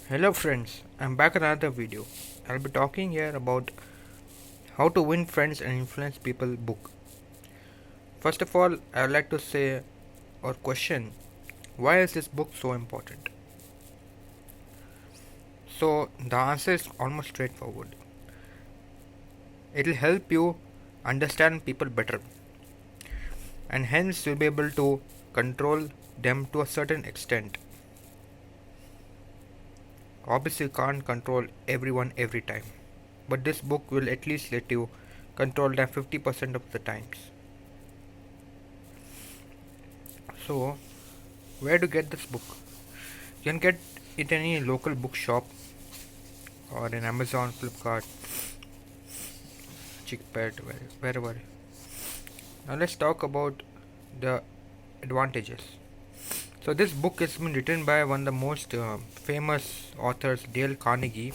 Hello friends, I'm back with another video. I'll be talking here about how to win friends and influence people book. First of all, I'd like to say or question why is this book so important? So the answer is almost straightforward. It'll help you understand people better and hence you'll be able to control them to a certain extent. Obviously you can't control everyone every time, but this book will at least let you control them 50% of the times. So, where to get this book? You can get it in any local bookshop or in Amazon, Flipkart, Chickpad, wherever. Now let's talk about the advantages. So this book has been written by one of the most famous authors, Dale Carnegie,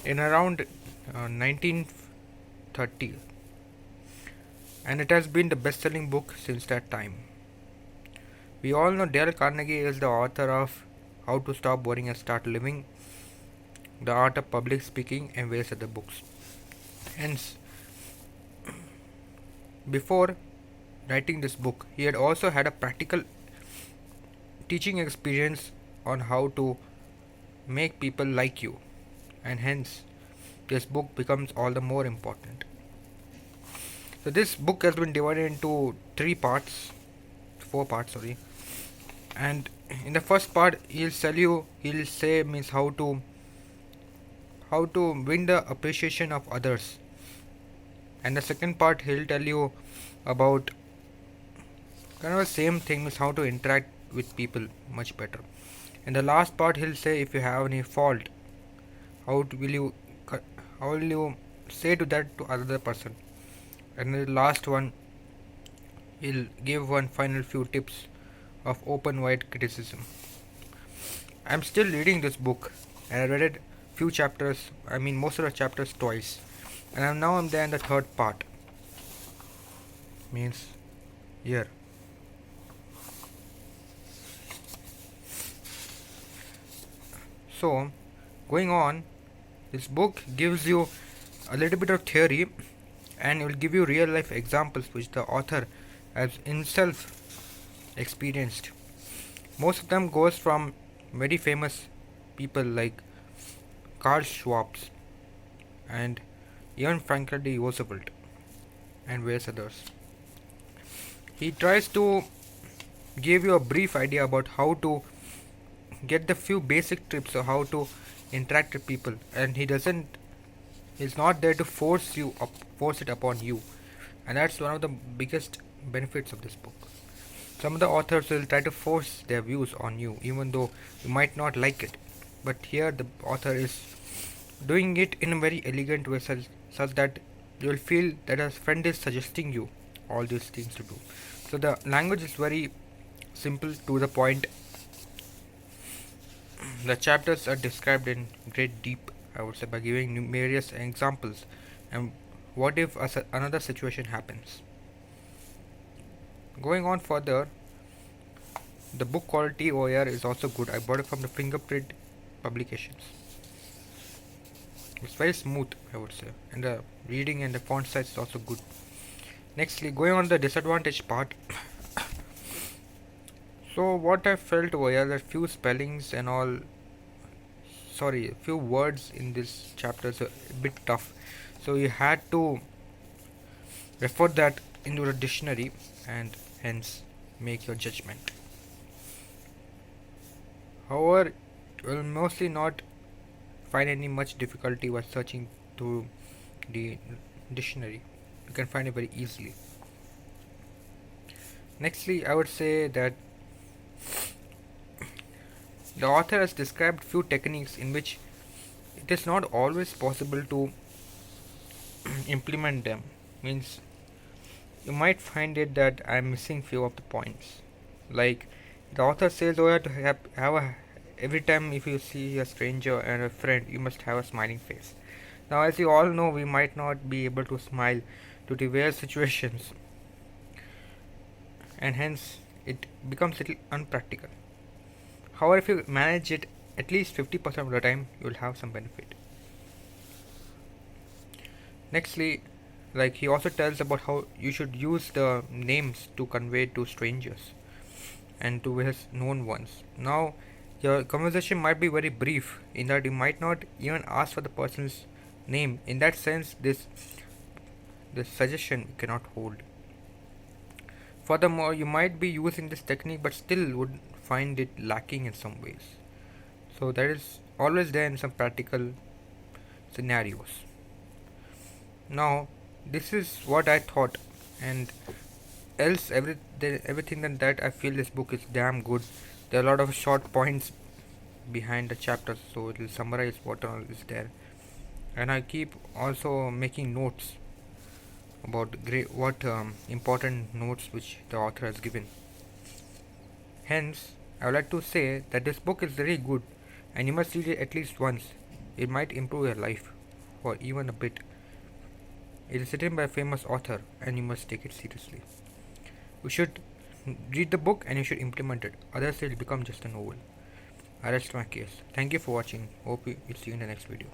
in around 1930, and it has been the best-selling book since that time. We all know Dale Carnegie is the author of How to Stop Worrying and Start Living, The Art of Public Speaking, and various other books. Hence, before writing this book, he had also had a practical teaching experience on how to make people like you, and hence, this book becomes all the more important. So, this book has been divided into four parts, sorry. And in the first part, he'll say means how to win the appreciation of others, and the second part he'll tell you about kind of the same thing is how to interact with people much better. In the last part he'll say if you have any fault, will you how will you say to that to other person, and in the last one he'll give one final few tips of open wide criticism. I'm still reading this book and I read it few chapters, most of the chapters twice, and I'm there in the third part, means here. So, going on, this book gives you a little bit of theory and it will give you real life examples which the author has himself experienced. Most of them goes from very famous people like Carl Schwab and even Franklin D. Roosevelt and various others. He tries to give you a brief idea about how to get the few basic tips of how to interact with people, and he's not there to force it upon you, and that's one of the biggest benefits of this book. Some of the authors will try to force their views on you even though you might not like it, but here the author is doing it in a very elegant way, such that you will feel that a friend is suggesting you all these things to do. So the language is very simple, to the point. The chapters are described in great deep, I would say, by giving numerous examples and what if another situation happens. Going on further, the book quality OER is also good. I bought it from the Fingerprint publications. It's very smooth, I would say, and the reading and the font size is also good. Nextly, going on the disadvantage part. So what I felt were that few spellings and all, sorry, few words in this chapter is a bit tough, so you had to refer that into the dictionary and hence make your judgment. However, you will mostly not find any much difficulty while searching through the dictionary. You can find it very easily. Nextly, I would say that the author has described few techniques in which it is not always possible to implement them. Means you might find it that I am missing few of the points. Like the author says, oh, to have a every time if you see a stranger and a friend, you must have a smiling face. Now, as you all know, we might not be able to smile to the various situations, and hence it becomes a little unpractical. However, if you manage it at least 50% of the time you'll have some benefit. Nextly, like he also tells about how you should use the names to convey to strangers and to his known ones. Now, your conversation might be very brief in that you might not even ask for the person's name. In that sense, this suggestion cannot hold. Furthermore, you might be using this technique but still would find it lacking in some ways. So that is always there in some practical scenarios. Now, this is what I thought, and else everything than that, I feel this book is damn good. There are a lot of short points behind the chapters, so it will summarize what all is there. And I keep also making notes about what important notes which the author has given. Hence, I would like to say that this book is very good, and you must read it at least once. It might improve your life, or even a bit. It is written by a famous author, and you must take it seriously. You should read the book and you should implement it, otherwise it will become just a novel. I rest my case. Thank you for watching. Hope we'll see you in the next video.